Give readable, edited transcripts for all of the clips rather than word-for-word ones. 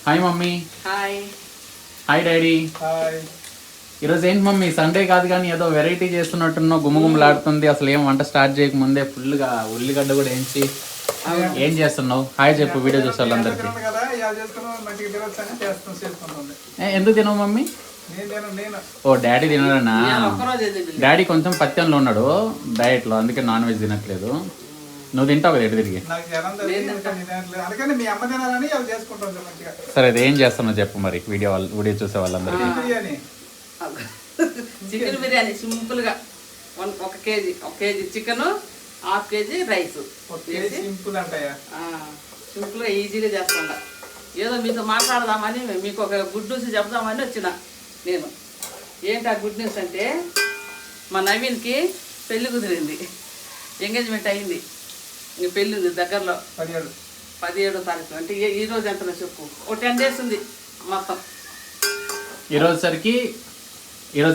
Hi mummy. Hi. Hi daddy. Hi. ఈరోజు ఏంటి mummy Sunday కాదు కానీ ఏదో వెరైటీ చేస్తున్నట్టున్నావు, గుమ్మగుమ్మలాడుతుంది. అసలు ఏం వంట స్టార్ట్ చేయక ముందే ఫుల్గా ఉల్లిగడ్డ కూడా ఏంచి ఏం చేస్తున్నావు? హాయ్ చెప్పు వీడియో చూసే వాళ్ళందరికీ. ఎందుకు తినవు మమ్మీ? ఓ డాడీ తినడనా? డాడీ కొంచెం పత్యంలో ఉన్నాడు డయట్లో, అందుకే నాన్ వెజ్ తినట్లేదు. నువ్వు తింటావు కదా ఎటు తిరిగి. సరే అది ఏం చేస్తున్నావు చెప్పు మరి వీడియో చూసే వాళ్ళందరికీ. చికెన్ బిర్యానీ సింపుల్ గా 1 KG chicken, 1/2 KG rice simple అంటాయా? సింపుల్ గా ఈజీగా చేస్తాను. ఏదో మీతో మాట్లాడదామని, మీకు ఒక గుడ్ న్యూస్ చెప్దామని వచ్చిన నేను. ఏంటి ఆ గుడ్ న్యూస్ అంటే, మా నవీన్కి పెళ్లి కుదిరింది, ఎంగేజ్మెంట్ అయింది. ఇంక పెళ్ళి ఉంది దగ్గరలో 17వ తారీఖు. అంటే ఈ రోజు ఎంత చెప్పు, ఒక 10 days ఉంది మొత్తం. ఈరోజు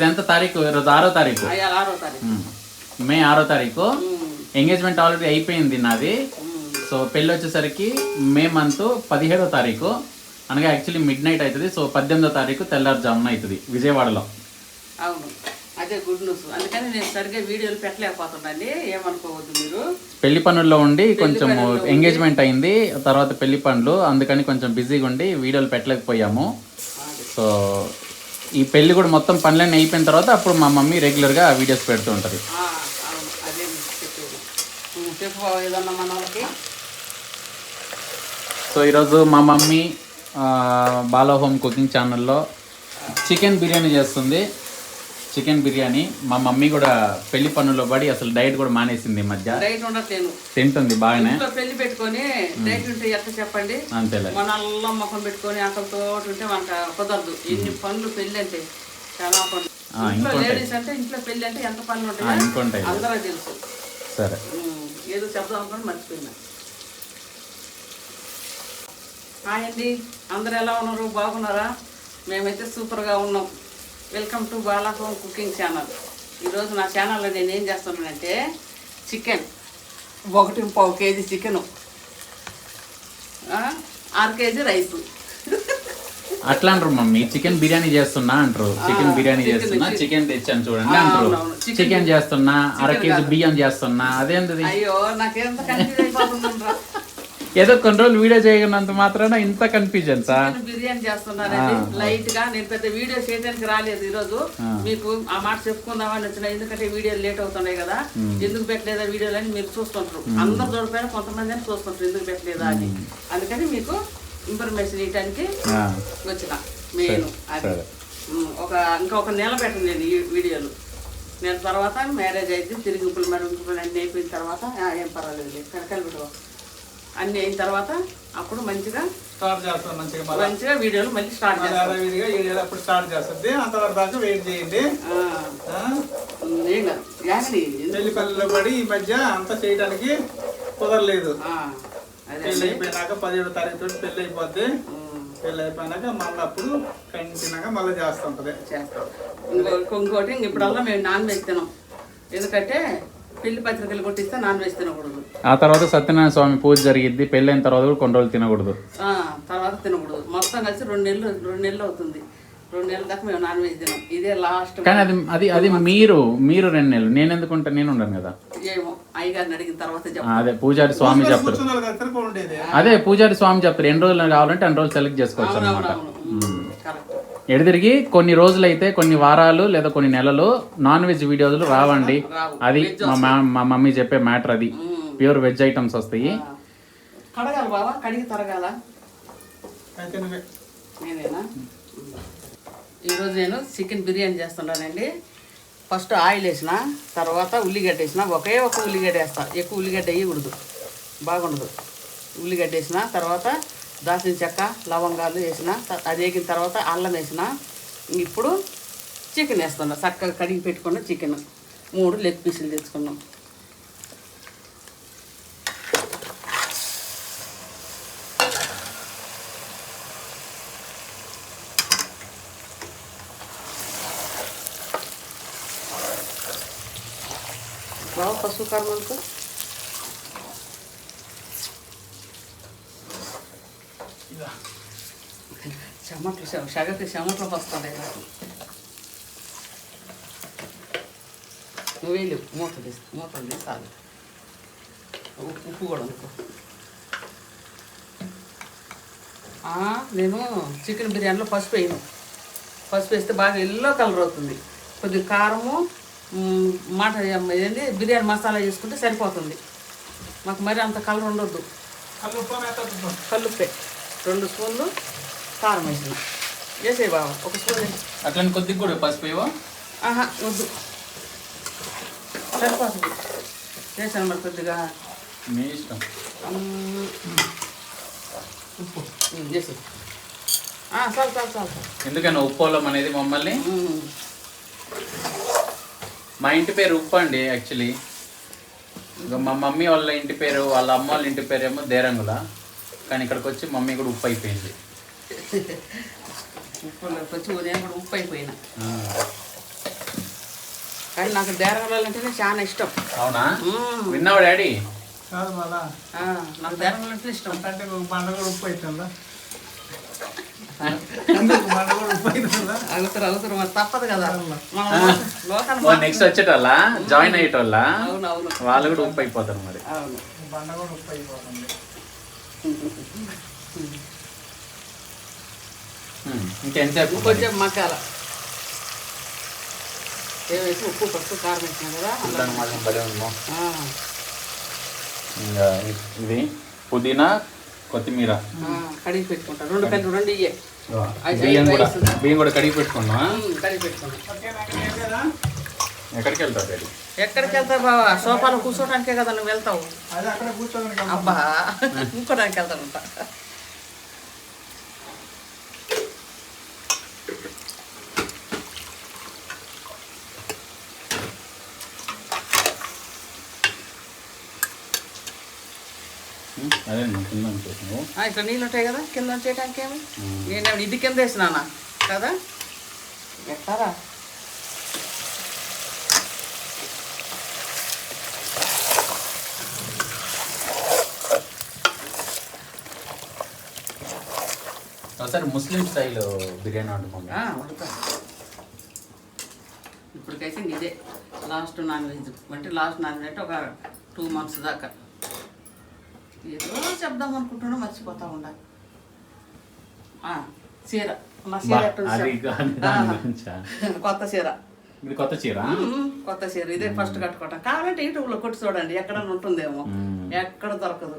ఎంత తారీఖు? ఈరోజు 6వ తారీఖు. 6వ తారీఖు, మే 6వ తారీఖు. ఎంగేజ్మెంట్ ఆల్రెడీ అయిపోయింది నాది. సో పెళ్ళి వచ్చేసరికి మే మంత్ 17వ తారీఖు, అనగా యాక్చువల్లీ మిడ్ నైట్ అవుతుంది. సో 18వ తారీఖు తెల్లారుజామున అవుతుంది విజయవాడలో. అవును, అదే గుడ్ న్యూస్. అందుకని నేను సరిగ్గా వీడియోలు పెట్టలేకపోతున్నాండి, ఏమనుకోవద్దు మీరు. పెళ్లి పనుల్లో ఉండి కొంచెం ఎంగేజ్మెంట్ అయింది, తర్వాత పెళ్లి పనులు, అందుకని కొంచెం బిజీగా ఉండి వీడియోలు పెట్టలేకపోయాము. సో ఈ పెళ్లి కూడా మొత్తం పనులన్నీ అయిపోయిన తర్వాత అప్పుడు మా మమ్మీ రెగ్యులర్గా వీడియోస్ పెడుతూ ఉంటుంది. అదే చెప్పు ఏదన్నా మన వాళ్ళకి. సో ఈరోజు మా మమ్మీ బాలా హోమ్ కుకింగ్ ఛానల్లో చికెన్ బిర్యానీ చేస్తుంది. చికెన్ బిర్యానీ మా మమ్మీ కూడా పెళ్లి పనుల్లో పడి అసలు డైట్ కూడా మానేసింది. ఈ మధ్య డైట్ ఉండట్లేదు, తింటుంది బాగానే. పెళ్లి పెట్టుకొని డైట్ ఉంటే ఎట్లా చెప్పండి? అంతేలే, మన అల్లం ముఖం పెట్టుకొని అక్కలతో ఉంటే మనకు కుదరదు. ఎన్ని పనులు పెళ్లి అంటే చాలా పనులు. ఇంట్లో లేడీస్ అంటే ఇంట్లో పెళ్లి అంటే ఎంత పనులు ఉంటాయి అందరూ తెలుసు. సరే ఏదో చెప్దాం అనుకోండి మర్చిపోయినా. హాయ్ అండి, అందరు ఎలా ఉన్నారు? బాగున్నారా? మేమైతే సూపర్గా ఉన్నాం. Welcome to Bala home cooking channel. ఈరోజు నా ఛానల్లో నేను ఏం చేస్తున్నానంటే, chicken 1.5 KG chicken, 6 KG rice. అట్లా అంటారు మమ్మీ. చికెన్ బిర్యానీ చేస్తున్నా అంటారు. చికెన్ బిర్యానీ చేస్తున్నా, చికెన్ తెచ్చాను చూడండి అంటారు. చికెన్ చేస్తున్నా, 1/2 కేజీ బియ్యం చేస్తున్నా, అదేంటది? అయ్యో నాకేంత కన్ఫ్యూజ్ అయిపోతుందంటారా. ఏదో కొన్ని రోజులు వీడియో చేయనంత మాత్రాన ఇంత కన్ఫ్యూజన్ సార్. బిర్యానీ చేస్తున్నారండి లైట్ గా. నేను పెద్ద వీడియో చేయడానికి రాలేదు ఈరోజు, మీకు ఆ మాట చెప్పుకుందామని వచ్చిన. ఎందుకంటే వీడియోలు లేట్ అవుతున్నాయి కదా, ఎందుకు పెట్టలేదా వీడియోలు అని మీరు చూస్తుంటారు. అందరు చూడకపోయినా కొంతమంది అని చూస్తుంటారు ఎందుకు పెట్టలేదా అని. అందుకని మీకు ఇన్ఫర్మేషన్ ఇవ్వడానికి వచ్చిన నేను. అది ఇంకొక నెల పెట్టండి నేను ఈ వీడియోలు. నెల తర్వాత మ్యారేజ్ అయితే తిరిగింపులు మరింపులు అన్నీ అయిపోయిన తర్వాత ఏం పర్వాలేదు, కలిపెట్టుకో అన్నీ అయిన తర్వాత అప్పుడు మంచిగా స్టార్ట్ చేస్తాం. మంచిగా వీడియోలు మళ్ళీ స్టార్ట్ చేస్తాం. అప్పుడు స్టార్ట్ చేస్తుంది. అంతవరకు దాకా వెయిట్ చేయండి. పెళ్లి పల్లెలో పడి ఈ మధ్య అంతా చేయడానికి కుదరలేదు. పెళ్ళి అయిపోయినాక 17వ తారీఖు తోటి పెళ్ళి అయిపోద్ది. పెళ్ళి అయిపోయినాక మళ్ళీ అప్పుడు కంటిన్యూగా మళ్ళీ చేస్తుంటది. ఇంకోటి ఇప్పుడల్లా మేము నాన్ వెజ్ తినాం, ఎందుకంటే పెళ్లి పత్రికలు కొట్టిస్తే నాన్ వెజ్ తినకూడదు. ఆ తర్వాత సత్యనారాయణ స్వామి పూజ జరిగిద్ది. పెళ్ళైన తర్వాత కూడా కొన్ని రోజులు తినకూడదు. తర్వాత తినకూడదు. మొత్తం కలిసి 2 నెలలు అవుతుంది. 2 నెలల దాకా మేము నాన్ వెజ్ తినాం. ఇదే లాస్ట్. కానీ అది మీరు 2 నెలలు, నేను ఎందుకుంటా, నేను ఉండను కదా. ఏమో అయ్యగారిని అడిగిన తర్వాత అదే పూజారి స్వామి చెప్తారు. అదే పూజారి స్వామి చెప్తారు. ఎన్ని రోజులు కావాలంటే అన్ని రోజులు సెలెక్ట్ చేసుకోవచ్చు అనమాట. ఎడదిరిగి కొన్ని రోజులు అయితే, కొన్ని వారాలు లేదా కొన్ని నెలలు నాన్ వెజ్ వీడియోలు రావండి. అది మా మమ్మీ చెప్పే మ్యాటర్. అది ప్యూర్ వెజ్ ఐటమ్స్ వస్తాయి. కడగాలి బాబా, కడిగి తరగాల. నేనేనా ఈరోజు నేను చికెన్ బిర్యానీ చేస్తున్నానండి. ఫస్ట్ ఆయిల్ వేసిన తర్వాత ఉల్లిగడ్డ వేసిన. ఒకే ఒక ఉల్లిగడ్డ వేస్తా, ఎక్కువ ఉల్లిగడ్డ వేయకూడదు, బాగుండదు. ఉల్లిగడ్డ వేసిన తర్వాత దాల్చిన చెక్క, లవంగాలు వేసిన. అది వేగిన తర్వాత అల్లం వేసిన. ఇప్పుడు చికెన్ వేస్తున్నా. చక్కగా కడిగి పెట్టుకున్న చికెన్ 3 లెగ్ పీసులు తెచ్చుకున్నాం. బాగా పసుపు కారం అనుకో. చెమట్లు షగకి చెమట్లు వస్తుంటాయి నాకు. నువ్వేళ్ళు మూతలు తీసి చాలు. ఉప్పు కూడా అనుకో. నేను చికెన్ బిర్యానీలో పసుపు వేయను. పసుపు వేస్తే బాగా ఎల్లో కలర్ అవుతుంది. కొద్దిగా కారము ఏంటి బిర్యానీ మసాలా చేసుకుంటే సరిపోతుంది. మాకు మరి అంత కలర్ ఉండొద్దు. కల్లుప్పే 2 స్పూన్లు కారం వేసిన వేసే బాబా 1 స్పూన్ వేసి. అట్లని కొద్దిగా కూడా పసుపు వేవా? వద్దు, సరిపోతుంది. వేసాను మరి కొద్దిగా మీ ఇష్టం. ఉప్పు చేసి చాలు. ఎందుకని ఉప్పోలం అనేది మమ్మల్ని, మా ఇంటి పేరు ఉప్పు అండి యాక్చువల్లీ. మా మమ్మీ వాళ్ళ ఇంటి పేరు, వాళ్ళ అమ్మ వాళ్ళ ఇంటి పేరు ఏమో దేరంగుల. కానీ ఇక్కడికి వచ్చి మమ్మీ కూడా ఉప్పు అయిపోయింది. ఉప్పులోకి వచ్చి ఉదయం కూడా ఉప్పు అయిపోయినా. కానీ నాకు దేరంగుల అంటేనే చాలా ఇష్టం. అవునా? విన్నావా డాడీ? కాదు మళ్ళా నాకు దేరంగుల అంటే ఇష్టం. అంటే బండ కూడా ఉప్పు అవుతుందా? అవుతారు మరి తప్పదు కదా. నెక్స్ట్ వచ్చేటోళ్ళ జాయిన్ అయ్యేటోళ్ళ అవునవును, వాళ్ళు కూడా ఉప్పు అయిపోతారు మరి. అవును, బండ కూడా ఉప్పు అయిపోతుంది. ఇంకెంతసేపు? కొంచెం మసాల ఏవేసి ఉప్పు పసుపు కారం వేసినా కదా. ఇంకా ఇది పుదీనా కొత్తిమీర కడిగి పెట్టుకుంటా. 2 కళ్ళు 2 ఇయ్యే బియ్యం కూడా కడిగి పెట్టుకున్నా. కడిగి పెట్టుకున్నా. ఎక్కడికి వెళ్తావు డాడీ? ఎక్కడికి వెళ్తావు బాబా? సోఫాలో కూర్చోటానికే కదా నువ్వు వెళ్తావు. అది అక్కడ కూర్చోడానికి అబ్బా కూర్చోడానికి వెళ్తానంట. అదే కింద చేసాను. ఇట్లా నీళ్ళు ఉంటాయి కదా కింద చేయడానికి. ఏమి నేను ఇది కింద వేసినానా కదా ఎట్టారా? ఒకసారి ముస్లిం స్టైల్ బిర్యానీ వండుకోండి. వండుతా. ఇప్పటికైతే ఇదే లాస్ట్ నాన్ వెజ్ అంటే లాస్ట్ నాన్ వెజ్ అంటే ఒక 2 months దాకా. ఏదో చెప్దాం అనుకుంటున్నా మర్చిపోతా ఉండాలి. చీర నా చీర కొత్త చీర. ఇది కొత్త చీర? కొత్త చీర ఇదే ఫస్ట్ కట్టుకోవటం. కావాలంటే యూట్యూబ్లో కొట్టి చూడండి, ఎక్కడన్నా ఉంటుందేమో. ఎక్కడ దొరకదు.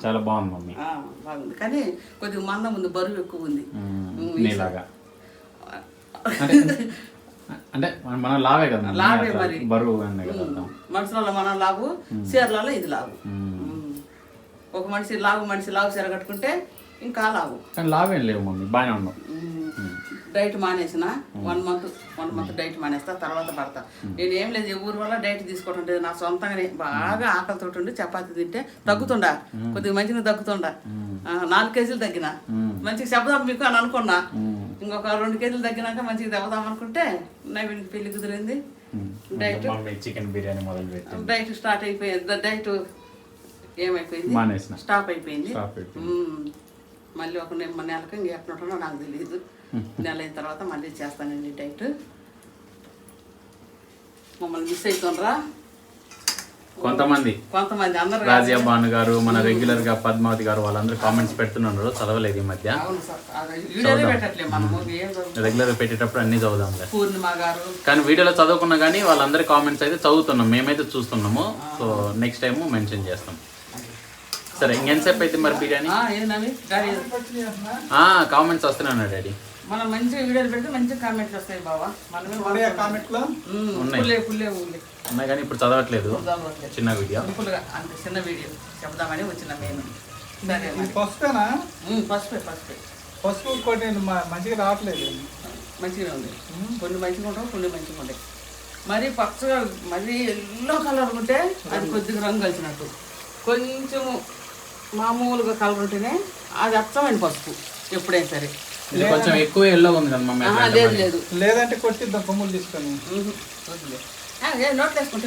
చాలా బాగుంది మమ్మీ. బాగుంది కానీ కొద్దిగా మందం ఉంది, బరువు ఎక్కువ ఉంది. అంటే మనం లావే కదా, లావే మరి బరువు మనుషులలో మనం లావు, చీరలలో ఇది లావు. ఒక మనిషి లావు చీర కట్టుకుంటే ఇంకా లావు. కానీ లావేం లేవు మమ్మీ, బాగానే ఉన్నావు. డైట్ మానేసిన 1 month డైట్ మానేస్తా, తర్వాత పడతా. నేను ఏం లేదు ఊరి వల్ల డైట్ తీసుకోవటం లేదు. నా సొంతంగానే బాగా ఆకలితో ఉండి చపాతీ తింటే తగ్గుతుండా, కొద్దిగా మంచిగా తగ్గుతుండా. 4 కేజీలు తగ్గిన. మంచిగా చెప్దాం మీకు అని అనుకున్నా. ఇంకొక 2 కేజీలు తగ్గినాక మంచిగా తెవదాం అనుకుంటే నైవేద్య పెళ్లి కుదిరింది. డైట్ చికెన్ బిర్యానీ మొదలు పెట్టి డైట్ స్టార్ట్ అయిపోయింది. డైట్ ఏమైపోయింది, స్టాప్ అయిపోయింది. మళ్ళీ ఒక నెలకు ఇంకెట్లుంటానో నాకు తెలియదు. నెల అయిన తర్వాత మళ్ళీ చేస్తానండి డైట్. మమ్మల్ని మిస్ అవుతుండ్రా కొంతమంది అందరు. రాజియా భాను గారు, మన రెగ్యులర్ గా పద్మావతి గారు, వాళ్ళందరూ కామెంట్స్ పెడుతున్నారు. చదవలేదు ఈ మధ్య, రెగ్యులర్ పెట్టేటప్పుడు అన్ని చదువుదాం. పూర్ణిమ గారు కానీ వీడియోలో చదవకున్నా కానీ వాళ్ళందరి కామెంట్స్ అయితే చదువుతున్నాం, మేమైతే చూస్తున్నాము. సో నెక్స్ట్ టైం మెన్షన్ చేస్తాం. సరే ఇంకెంతసేపు అయితే మరి బిర్యానీ? కామెంట్స్ వస్తున్నాయి డాడీ. మనం మంచిగా వీడియోలు పెడితే మంచి కామెంట్లు వస్తాయి బావా. ఉన్నాయి కానీ ఇప్పుడు చదవట్లేదు. చిన్న వీడియో, అంత చిన్న వీడియో చెప్దామని వచ్చిన నేను. పసుపేనా? పసుపు కొన్ని మంచిగా రావట్లేదు. మంచిగా ఉంది. కొన్ని మంచిగా ఉంటాం, కొన్ని మంచిగా ఉంటాయి. మరి పచ్చగా మరి ఎల్లో కలర్ ఉంటే అది కొద్దిగా రంగు కలిసినట్టు. కొంచెము మామూలుగా కలర్ ఉంటేనే అది అచ్చమైన పసుపు ఎప్పుడైనా సరే. కొంచెం ఎక్కువ ఎల్లో ఉంది కదా మమ్మీ. లేదు లేదంటే కొట్టిద్దాం కొమ్ములు తీసుకొని. నోట్లు వేసుకుంటే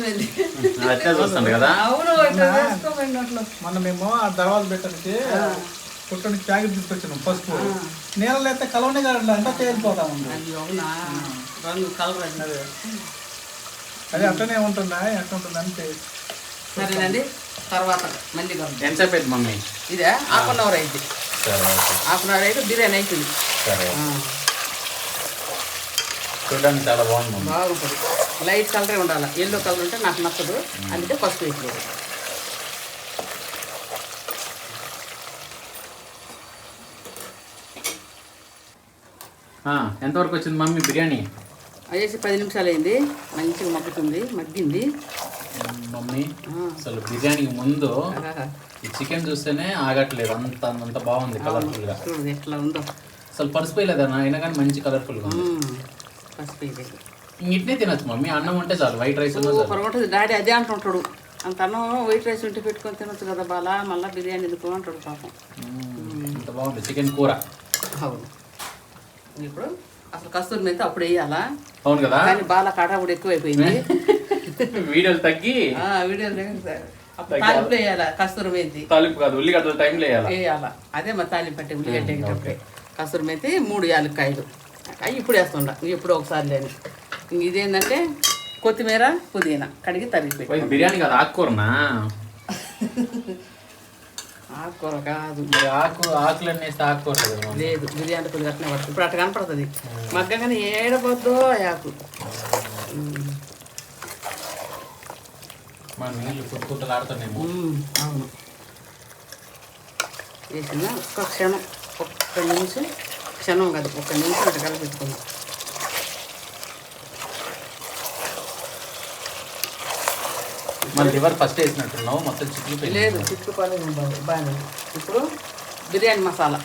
చూస్తాను కదా. అవును నోట్లో. మొన్న మేము ఆ దర్వాజు పెట్టడానికి పుట్ట నుంచి ప్యాకెట్ తీసుకొచ్చినాం పసుపు నీళ్ళలో అయితే కలవనే కాదు అంతా తేలిపోతా ఉంది. అది అవునా రంగు కలర్ అది. అది అట్లనే ఉంటుందా ఎట్లా ఉంటుంది అంతే. సరేనండి, తర్వాత మళ్ళీ కలుద్దాం. ఎంతసేపు అయింది మమ్మీ? ఇదే హాఫ్ అన్ అవర్ అయింది. సరే ఓకే. హాఫ్ అన్ అవర్ అయితే బిర్యానీ అవుతుంది. సరే చూడడానికి చాలా బాగుంది మమ్మీ. బాగుంటుంది. లైట్ కలరే ఉండాలి, ఎల్లో కలర్ ఉంటే నాకు నచ్చదు, అందుకే పసుపు వేసుకోవాలి. ఎంతవరకు వచ్చింది మమ్మీ బిర్యానీ? అదేసి 10 నిమిషాలు అయింది, మంచిగా మగ్గింది. మమ్మీ అసలు బిర్యానీకి ముందు ఈ చికెన్ చూస్తేనే ఆగట్లేదు, అంత బాగుంది కలర్ఫుల్ గా. చూడు ఎట్లా ఉందో. అసలు పసుపు వేయలేదన్నా, అయినా కానీ మంచి కలర్ఫుల్ గా ఉంది. పసుపు వేయలేదు. ఇట్నే తినచ్చు మమ్మీ, అన్నం ఉంటే చాలు, వైట్ రైస్ సూపర్ ఉంటుంది. డాడీ అదే అంటుంటాడు, అంత అన్నం వైట్ రైస్ ఉంటే పెట్టుకొని తినొచ్చు కదా బాలా, మళ్ళీ బిర్యానీ ఎందుకు అంటాడు పాపం. అంత బాగుంది చికెన్ కూర. అవును. ఇప్పుడు అసలు కస్తూరి మెంతి అప్పుడు వేయాలా? అవును కదా, కానీ బాగా కాటాపుడు ఎక్కువైపోయింది. వీడియోలు తగ్గి వీడియోలు తాలింపు వేయాలా కస్తూరి మెంతి? తాలింపు కాదు, ఉల్లిగడ్డల టైంలో వేయాలా. అదే మరి తాలింపు అంటే ఉల్లిగడ్డ వేసేటప్పుడే కస్తూరి మెంతి 3 యాలక్కాయలు అవి ఇప్పుడు వేస్తుండ, ఎప్పుడు ఒకసారి లేని. ఇదేంటంటే కొత్తిమీర పుదీనా కడిగి తరిగిపోయి. బిర్యానీ కాదు ఆకుకూరనా? ఆకుకూర కాదు, ఆకులన్నీ వేస్తే ఆకుకూర లేదు. బిర్యానీ కొద్దిగా అట్నే పడుతుంది, ఇప్పుడు అట్లా కనపడుతుంది. మగ్గగానే ఏడపోద్దో ఆకు. మన నీళ్ళు కుట్టుకుట్టలాడుతున్నాము. అవును. వేసిన ఒక్క నిమిషం క్షణం కాదు, ఒక్క నిమిషం అట్లా కలిపెట్టుకుందాం. మన లివర్ ఫస్ట్ వేసినట్టున్నావు, మొత్తం చిక్కుపోయింది. లేదు చిక్కుకోలేదు, బాగా. ఇప్పుడు బిర్యానీ మసాలా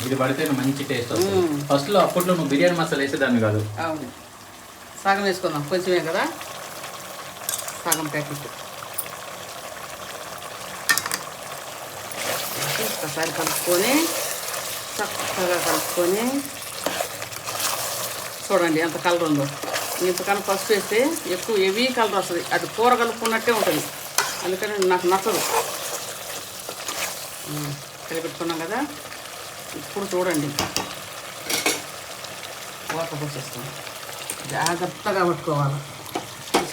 ఇది పడితే మంచి టేస్ట్ వస్తుంది. ఫస్ట్ లో అప్పట్లో నువ్వు బిర్యానీ మసాలా వేసేదాన్ని కాదు. అవును, సగం వేసుకుందాం, కొంచెమే కదా, సగం ప్యాకెట్. ఒకసారి కలుపుకొని చక్కగా కలుపుకొని చూడండి ఎంత కలర్ ఉందో. ఇంతకన్నా పసుపు వేస్తే ఎక్కువ హెవీ కలర్ వస్తుంది, అది కూర కలుపుకున్నట్టే ఉంటుంది, అందుకని నాకు నచ్చదు. కలిపెట్టుకున్నాం కదా, ఇప్పుడు చూడండి కూర పోసేస్తాం. జాగ్రత్తగా పట్టుకోవాలి,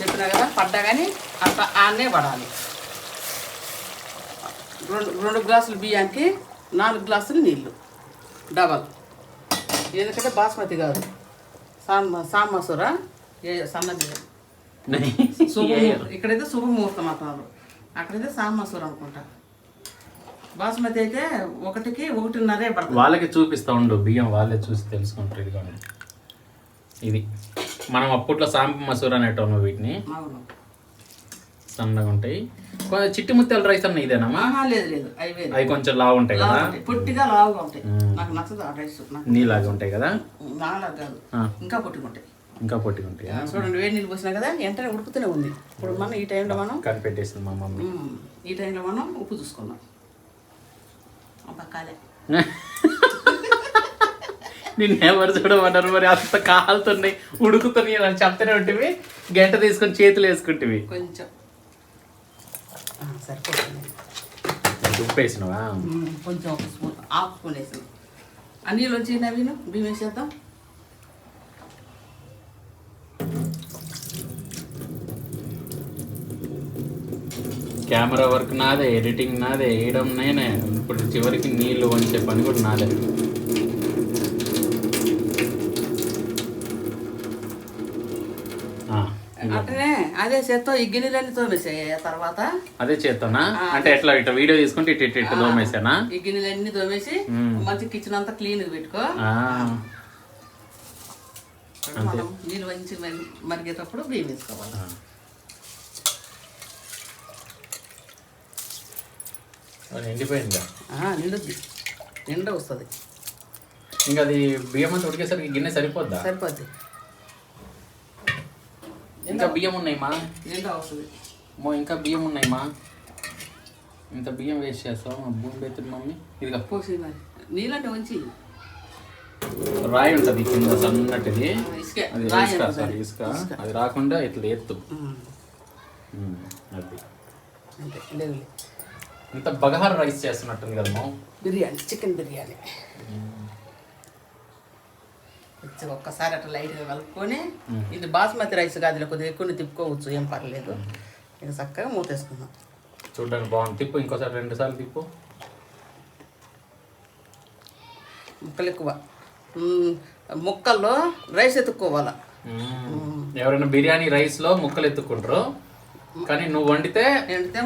చెప్పినా కదా, పడ్డా కానీ అట్లా ఆనే పడాలి. 2 గ్లాసులు బియ్యానికి 4 గ్లాసులు నీళ్ళు డబల్. ఎందుకంటే బాస్మతి కాదు, సామసూర సన్న బియ్యం. ఇక్కడైతే శుభముహూర్తం అంటున్నారు, అక్కడైతే సామసూర అనుకుంటా. బాస్మతి అయితే 1కి 1.5 పడుతుంది. వాళ్ళకి చూపిస్తా ఉండు బియ్యం, వాళ్ళే చూసి తెలుసుకుంటారు. ఇది కానీ ఇది మనం అప్పట్లో సాంప మసూర అనేటోను, వీటిని సన్నగా ఉంటాయి. కొంచెం చిట్టి ముత్యాల రైస్ అన్న ఇదేనా? లేదు అవి కొంచెం లావు ఉంటాయి కదా, పొట్టిగా లావుగా ఉంటాయి. నాకు నచ్చదు ఆ రైస్, నీలాగా ఉంటాయి కదా. నాలాగా కాదు, ఇంకా పొట్టిగా ఉంటాయి. చూడండి, వేడి నీళ్ళు పోసినా కదా, వెంటనే ఉడుకుతూనే ఉంది. ఇప్పుడు మనం ఈ టైంలో మనం కనిపెట్టేసింది మా మమ్మీ. ఈ టైంలో మనం ఉప్పు చూసుకుందాం. పక్కాలే నిన్ను ఎవరు చూడమన్నారు మరి, అంత కాలుతున్నాయి ఉడుకుతున్నాయి అని చెప్తూనే ఉంటివి, గంట తీసుకొని చేతులు వేసుకుంటేవి. కొంచెం సరిపోతుంది. ఉప్పు వేసినవా? కొంచెం 1 స్పూన్, హాఫ్ స్పూన్ వేసినాం. ఆ నీళ్ళు వచ్చి నవీను బియ్యం వేసేద్దాం. కెమెరా వర్క్ నాదే, ఎడిటింగ్ నాదే, వేయడం నేనే, ఇప్పుడు చివరికి నీళ్ళు వంచే పని కూడా నాదే. అట్లనే అదే చేత్తో ఈ గిన్నెలన్నీ తోమేసాయి. తర్వాత అదే చేస్తానా అంటే ఎట్లా ఇట్లా వీడియో తీసుకుంటే ఇటు తోమేసానా? ఈ గిన్నెలన్నీ తోమేసి మంచి కిచెన్ అంతా క్లీన్ గా పెట్టుకో. మనం నీళ్ళు మంచి మరిగేటప్పుడు బియ్యం వేసుకోవాలి. ఎండిపోయిందా? నిండుద్ది, నిండా వస్తుంది. ఇంకా అది బియ్యం అంతా ఉడికేసరికి గిన్నె సరిపోద్దా? సరిపోద్ది. ఇంకా బియ్యం ఉన్నాయమ్మా? నిండా వస్తుంది. ఇంకా బియ్యం ఉన్నాయమ్మా? ఇంత బియ్యం వేస్ట్ చేస్తాం భూమి పెడుతుంది మమ్మీ. ఇదిగా పోసి మరి నీళ్ళంటే ఉంచి రాయి ఉంటుంది కింద సన్నటిది, అది ఇసుక, సారీ ఇసుక, అది రాకుండా ఇట్లా ఎత్తు. అది అంతే లేదు. ఇంత బగారా రైస్ చేస్తున్నట్టుంది కదమ్మా. బిర్యానీ, చికెన్ బిర్యానీ. ఒక్కసారి అట్లా లైట్గా కలుపుకొని, ఇది బాస్మతి రైస్ కాదు, ఇలా కొద్దిగా ఎక్కువ తిప్పుకోవచ్చు, ఏం పర్లేదు. ఇక చక్కగా మూతేసుకుందాం. చూడడానికి బాగుంది. తిప్పు, ఇంకోసారి 2 సార్లు తిప్పు. ముక్కలు ఎక్కువ, ముక్కల్లో రైస్ ఎత్తుక్కోవాలా. ఎవరైనా బిర్యానీ రైస్ లో ముక్కలు ఎత్తుకుంటారు, కానీ నువ్వు వండితే ఏంటితే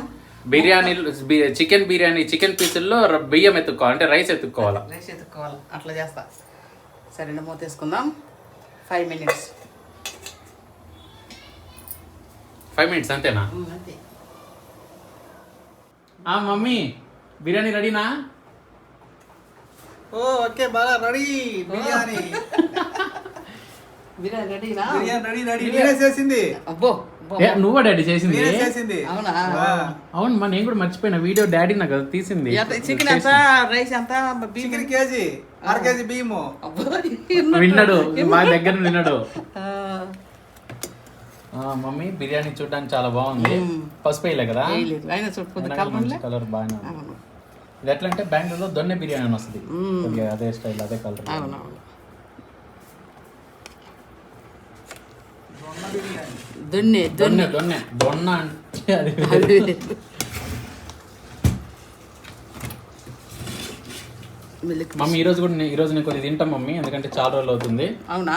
బిర్యానీ చికెన్ బిర్యానీ చికెన్ పీసుల్లో బియ్యం ఎత్తుక్కోవాలి, అంటే రైస్ ఎత్తుక్కోవాలా. రైస్ ఎత్తుక్కోవాలి, అట్లా చేస్తా. సరే మూతేసుకుందాం. 5 minutes. 5 minutes అంతేనా? అంతే. మమ్మీ బిర్యానీ రెడీనా? ఓకే బాగా రెడీ. బిర్యానీ బిర్యానీ రెడీనా? రెడీ. నేనే చేసింది. అబ్బో, నువ్వా డాడీ చేసింది? నేనే చేసింది. అవునా? అవును మా, నేను కూడా మర్చిపోయిన. వీడియో డాడీ నాకు కదా తీసింది. చికెన్ ఎంత, రైస్ ఎంత? చికెన్ కేజీ, 1/2 kg బియ్యము. విన్నాడు, మా దగ్గర విన్నాడు. మమ్మీ బిర్యానీ చూడడానికి చాలా బాగుంది. పసుపు వేయలే కదా? మంచి కలర్ బాగానే ఉంది. ఇది ఎట్లా అంటే బెంగళూరులో దొన్నె బిర్యానీ అని వస్తుంది, అదే స్టైల్, అదే కలర్. దొన్నె దొన్నె దొన్నె దొన్న అంటే అది. మమ్మీ ఈరోజు నేను కొద్దిగా తింటాం మమ్మీ, ఎందుకంటే చాలా రోజులు అవుతుంది. అవునా?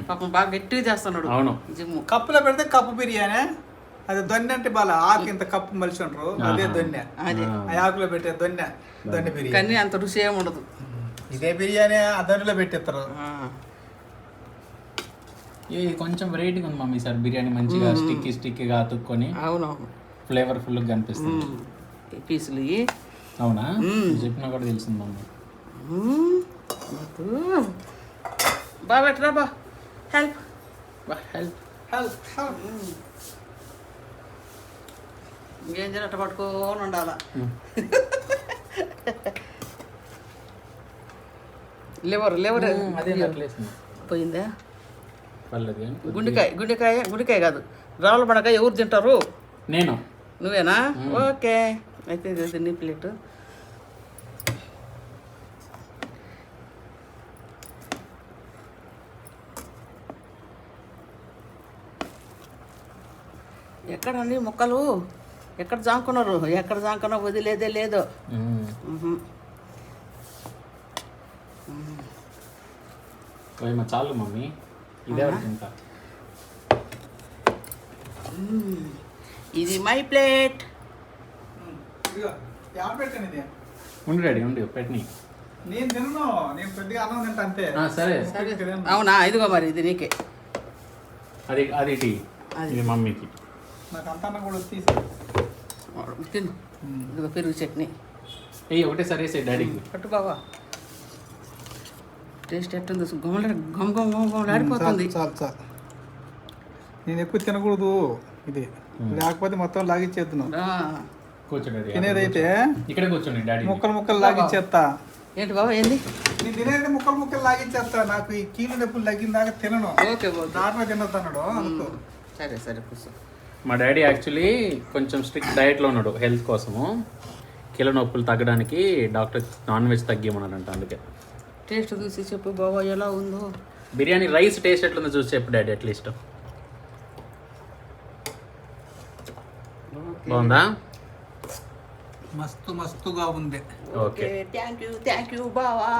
పాపం బాగా గట్టిగా చేస్తున్నాడు. అవును. జిమ్ కప్పులో పెడితే కప్పు బిర్యానీ, అది దొన్నె అంటే బాగా ఆకు ఇంత కప్పు మలిసి ఉంటారు, అదే దొన్నె. ఆ ఆకులో పెట్టే దొన్నె బిర్యానీ. కానీ అంత రుచి ఏమి ఉండదు. ఇదే బిర్యానీ ఆ దొన్నెలో పెట్టేస్తారు. ఇది కొంచెం వెరైటీగా ఉంది మమ్మీ సార్. బిర్యానీ మంచిగా స్టిక్కీగా అతుక్కొని అవునవును, ఫ్లేవర్ఫుల్ గా కనిపిస్తుంది. పీసులు అవునా? చెప్పినా కూడా తెలిసింది మమ్మీ. బాగా పెట్టరా బా. హెల్ప్ ఇంకేం చేయాలి, పట్టుకొని ఉండాలా. లేవరు అదే పోయిందా? పర్లేదు. గుండెకాయ కాదు, రావుల పడకాయ ఎవరు తింటారు? నేను. నువ్వేనా? ఓకే, అయితే నీ ప్లేట్. ఎక్కడండి మొక్కలు? ఎక్కడ జాంకున్నారు? ఎక్కడ జాంకున్నా వదిలేదే లేదు. చాలు మమ్మీ, ఇదే తింటా. ఇది మై ప్లేట్. ఉండు డాడీ, ఉండు పెట్టని. నేను తినను, నేను కొద్దిగా అన్నం తింటా అంతే. సరే. అవునా? ఇదిగో మరి, ఇది నీకే. అది ఇది మమ్మీకి. నాకు అంత అన్నం కూడా తీసి తిను. ఇదిగో పెరుగు చట్నీ. ఒకటే సరే డాడీకి పట్టు బాబా. టేస్ట్ ఎట్టుంది? గమలాడిపోతుంది. చాలు. నేను ఎక్కువ తినకూడదు ఇది, లేకపోతే మొత్తం లాగిచ్చేద్దును. కూర్చోండి. తినేదైతే ఇక్కడ కూర్చోండి డాడీ. ముక్కలు లాగిచ్చేస్తా. ఏంటి బాబా? ఏంది? నేను తినేది ముక్కలు లాగిచ్చేస్తా. నాకు ఈ కీలు నొప్పులు తగ్గిన దాకా తినను. ఓకే, దాంట్లో తినొద్దు అన్నాడు అనుకో. సరే కూర్చో. మా డాడీ యాక్చువల్లీ కొంచెం స్ట్రిక్ట్ డైట్లో ఉన్నాడు హెల్త్ కోసము. కీళ్ళ నొప్పులు తగ్గడానికి డాక్టర్ నాన్ వెజ్ తగ్గిమన్నాడంట. అందుకే టేస్ట్ చూసి చెప్పు బాబా ఎలా ఉందో. బిర్యానీ రైస్ టేస్ట్ ఎట్లుందో చూసి చెప్పు డాడీ అట్లీస్ట్. బాగుందా? మస్తుగా ఉంది. ఓకే, థ్యాంక్ యూ బావా.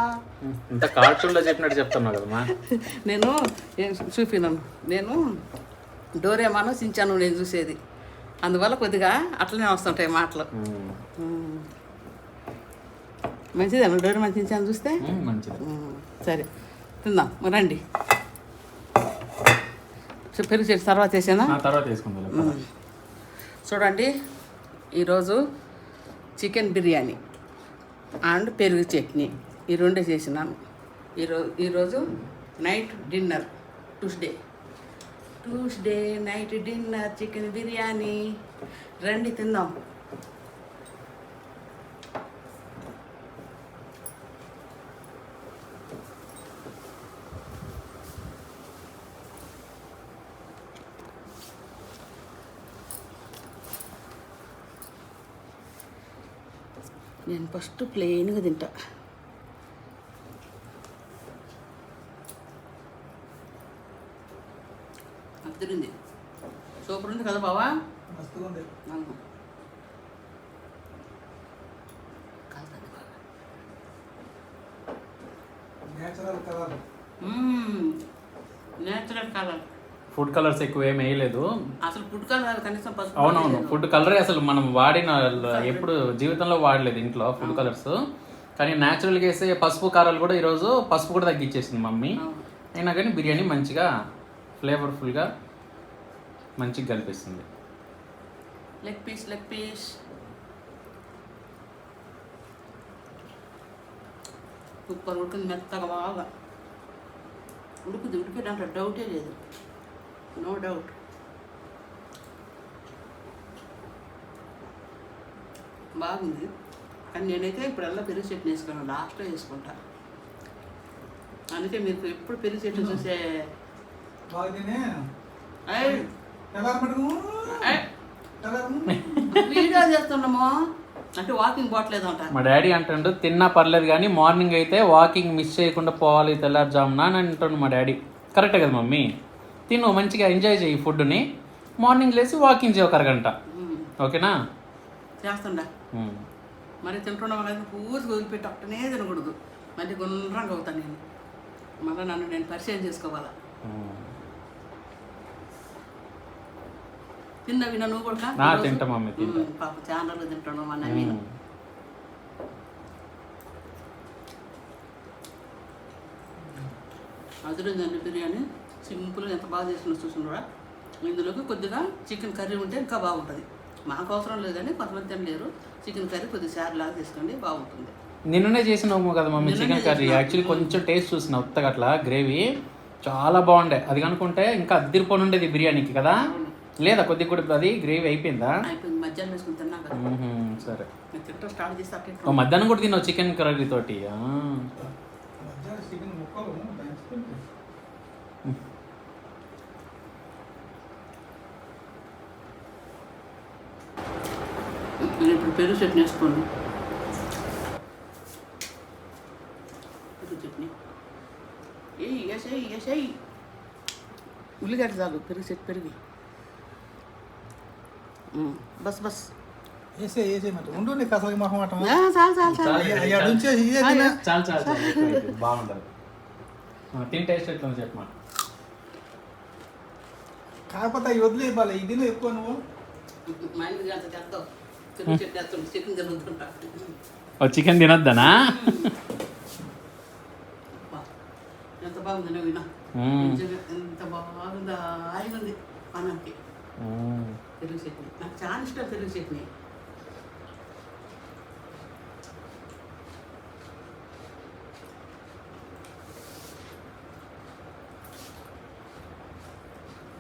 ఇంత కార్టూన్లో చెప్పినట్టు చెప్తున్నావు కదమ్మా. నేను చూపినాను, నేను డోరేమాను సించాను నేను చూసేది, అందువల్ల కొద్దిగా అట్లనే వస్తుంటాయి మాటలు. మంచిదేనా డోరేమాన్ సించాను చూస్తే? మంచిది. సరే తిందాం రండి. పెరుగు చెట్టు తర్వాత వేసేనా? తర్వాత వేసుకుందాం. చూడండి, ఈరోజు చికెన్ బిర్యానీ అండ్ పెరుగు చట్నీ ఈ రెండే చేసినాను. ఈరోజు night dinner, Tuesday night dinner chicken biryani. రండి తిందాం. నేను ఫస్ట్ ప్లెయిన్గా తింటా. అద్దరింది, సూపర్ ఉంది కదా బావా. మస్తుగా ఉంది. అవును. Natural colour. Natural colour. Food colours ఎక్కువ ఏమి వేయలేదు. అసలు ఫుడ్ కలర్ కనీసం పసుపు అవునవును, ఫుడ్ కలరే అసలు మనం వాడిన ఎప్పుడు జీవితంలో వాడలేదు ఇంట్లో ఫుడ్ కలర్స్. కానీ న్యాచురల్గా వేసే పసుపు కారాలు కూడా ఈరోజు పసుపు కూడా తగ్గించేసింది మమ్మీ. అయినా కానీ బిర్యానీ మంచిగా ఫ్లేవర్ఫుల్గా మంచిగా కనిపిస్తుంది. Leg piece, leg piece. Super ఉడికింది, మెత్తగా బాగా ఉడికింది దాంట్లో డౌటే లేదు, నో డౌట్. బాగుంది. కానీ నేనైతే ఇప్పుడల్లా పెరుగు చట్నీ వేసుకున్నాను, లాస్ట్లో వేసుకుంటా. అందుకే మీకు ఎప్పుడు పెరుగు చట్నీ చూసే వీడియో చేస్తున్నాము అంటే వాకింగ్ పోవట్లేదు అంట. మా డాడీ అంటుండు తిన్నా పర్లేదు కానీ మార్నింగ్ అయితే వాకింగ్ మిస్ చేయకుండా పోవాలి తెల్లారుజామున అని అంటుండు మా డాడీ. కరెక్టే కదా మమ్మీ, తిను మంచిగా ఎంజాయ్ చేయి ఫుడ్ని, మార్నింగ్ లేచి వాకింగ్ చేయ 1 అరగంట. ఓకేనా? చేస్తుండా మరి తింటున్నాం కదా, పూర్తి వదిలిపెట్టి అట్టనే తినకూడదు, మళ్ళీ గుండ్రంగా అవుతాను నేను. మళ్ళీ నన్ను నేను పరిచయం చేసుకోవాలా. తిన్నవి నువ్వు కూడా తింటా మమ్మీ, తింటా. పాప ఛానల్లో తింటున్నావు మా నవీన. అదిరిందండి బిర్యానీ, సింపుల్గా ఎంత బాగా చేసుకుని చూసినారా. ఇందులోకి కొద్దిగా చికెన్ కర్రీ ఉంటే ఇంకా బాగుంటుంది. మాకు అవసరం లేదని కొంతమంది తినలేరు. చికెన్ కర్రీ కొద్దిగా చారు లాగా తీసుకోండి, బాగుంటుంది. నిన్ననే చేసినాము కదా మమ్మీ చికెన్ కర్రీ. యాక్చువల్లీ కొంచెం టేస్ట్ చూసిన ఉత్తగా అట్లా గ్రేవీ చాలా బాగుండే. అది కనుకుంటే ఇంకా అద్దరిపోయి ఉండేది బిర్యానీకి కదా. లేదా కొద్దిగా కూడా అది గ్రేవీ అయిపోయిందా? అయిపోయింది, మధ్యాహ్నం వేసుకుని తిన్నా కదా. సరే, తింటూ స్టార్ట్ చేసి అట్లా మధ్యాహ్నం కూడా తిన్నావు చికెన్ కర్రీ తోటి. నేను ఇప్పుడు పెరుగు చట్నీ వేసుకోండి. పెరుగు చట్నీ వేసేయి. ఉల్లిగడ్డ చాలు, పెరిగి బస్ వేసే మాట ఉండు, అసలు మొహమాట చాలు బాగుంటుంది. తిని టేస్ట్ ఎట్లా చెప్పమా. కాకపోతే అవి వదిలే ఇవ్వాలి, ఇది ఎక్కువ నువ్వు చికెన్ తినొద్దనా? ఎంత బాగుంది వినా, ఎంత బాగుందా. హాయిగా ఉంది అన్నంకి. పెరుగు చట్నీ నాకు చాలా ఇష్టం. పెరుగు చట్నీ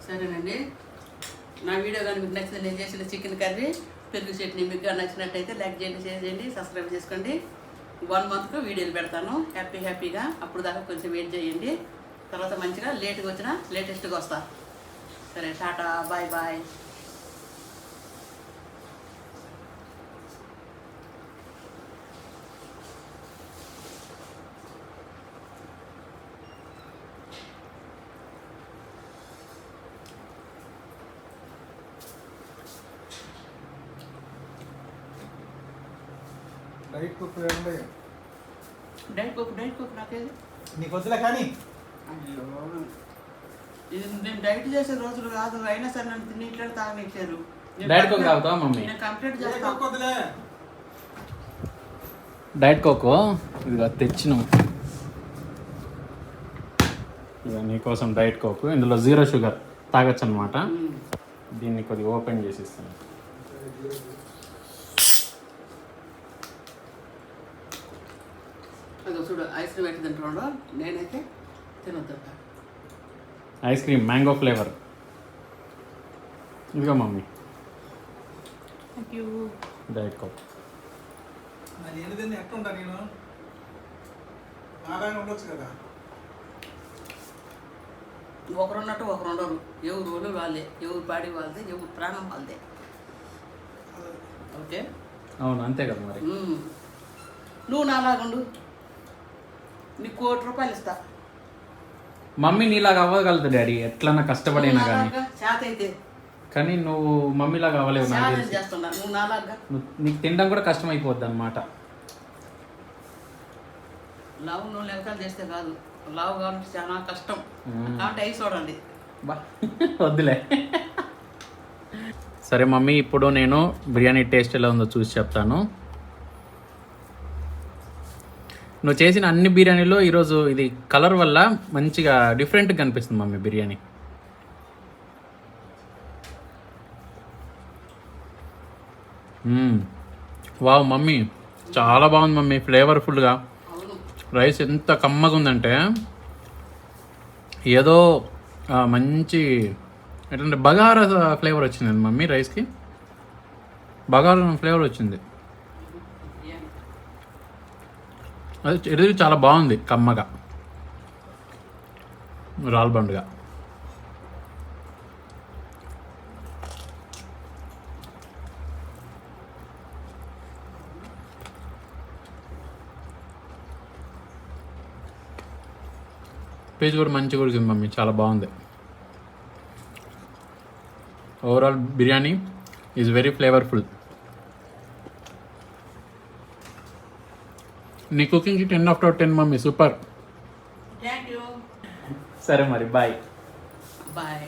సరేనండి. నా వీడియో కానీ మీకు నచ్చింది, నేను చేసిన చికెన్ కర్రీ పెరుగు చట్నీ మీకు నచ్చినట్టయితే లైక్ చేయండి, షేర్ చేయండి, సబ్స్క్రైబ్ చేసుకోండి. 1 మంత్కు వీడియోలు పెడతాను హ్యాపీగా. అప్పుడు దాకా కొంచెం వెయిట్ చేయండి. తర్వాత మంచిగా లేట్గా వచ్చినా లేటెస్ట్గా వస్తా. సరే, టాటా, బాయ్ బాయ్. డైట్ కోక్ నాకేది నీకు వద్దులే కానీ. అయ్యో, ఇది నేను డైట్ చేసే రోజులు కాదు, అయినా సరే నన్ను తిని ఇట్లా తాగనిచ్చారు. డైట్ కోక్ తాగుతావా మమ్మీ? నేను కంప్లీట్ చేస్తాను. డైట్ కోక్ ఇదిగా తెచ్చినాం, ఇక నీకోసం డైట్ కోక్. ఇందులో 0 షుగర్ తాగొచ్చు అనమాట. దీన్ని కొద్దిగా ఓపెన్ చేసి ఇస్తాను. అది చూడు, ఐస్ క్రీమ్ ఎట్లా తింటున్నాడో, నేనైతే తినొద్దు. Ice cream mango flavour. ఇదిగో mummy thank you. Diet coke. మరి ఏంటిదండి ఎట్లా ఉంటా నేను ఆదాయం ఉండొచ్చు కదా. ఒకరున్నట్టు ఒకరు ఉండరు. ఎవరు రోజులు వాళ్ళే, ఎవరు బాడీ వాళ్ళదే, ఎవరు ప్రాణం వాళ్ళదే. ఓకే, అవును అంతే కదా మరి. నువ్వు నాలాగుండు, నీకు 1 కోటి రూపాయలు ఇస్తా. మమ్మీ నీలాగా అవ్వగలదు డాడీ, ఎట్లన్నా కష్టపడినా కానీ. చేత అయితే కానీ నువ్వు మమ్మీలాగా అవ్వలేవు నాకు ఛాలెంజ్ తెలిసి. చేస్తున్నా, నువ్వు నాలాగా. నీకు తినడం కూడా కష్టం అయిపోద్ది అనమాట. లావు నువ్వు లెక్కలు చేస్తే కాదు, లావు కావాలంటే చాలా కష్టం. కాబట్టి అవి చూడండి. బా వద్దులే. సరే మమ్మీ, ఇప్పుడు నేను బిర్యానీ టేస్ట్ ఎలా ఉందో చూసి చెప్తాను. నువ్వు చేసిన అన్ని బిర్యానీలో ఈరోజు ఇది కలర్ వల్ల మంచిగా డిఫరెంట్గా కనిపిస్తుంది మమ్మీ బిర్యానీ. వావ్ మమ్మీ, చాలా బాగుంది మమ్మీ, ఫ్లేవర్ఫుల్గా. రైస్ ఎంత కమ్మగా ఉందంటే ఏదో మంచి ఏంటంటే బగారా ఫ్లేవర్ వచ్చింది మమ్మీ రైస్కి. బగారా ఫ్లేవర్ వచ్చింది. అది ఎదురు చాలా బాగుంది, కమ్మగా, రాల్బండ్గా. పీస్ కూడా మంచిగా ఉడికింది మమ్మీ, చాలా బాగుంది. Overall biryani is very flavourful. నీ కుకింగ్కి 10/10 మమ్మీ, సూపర్. Thank you. సరే మరి, బాయ్. బాయ్.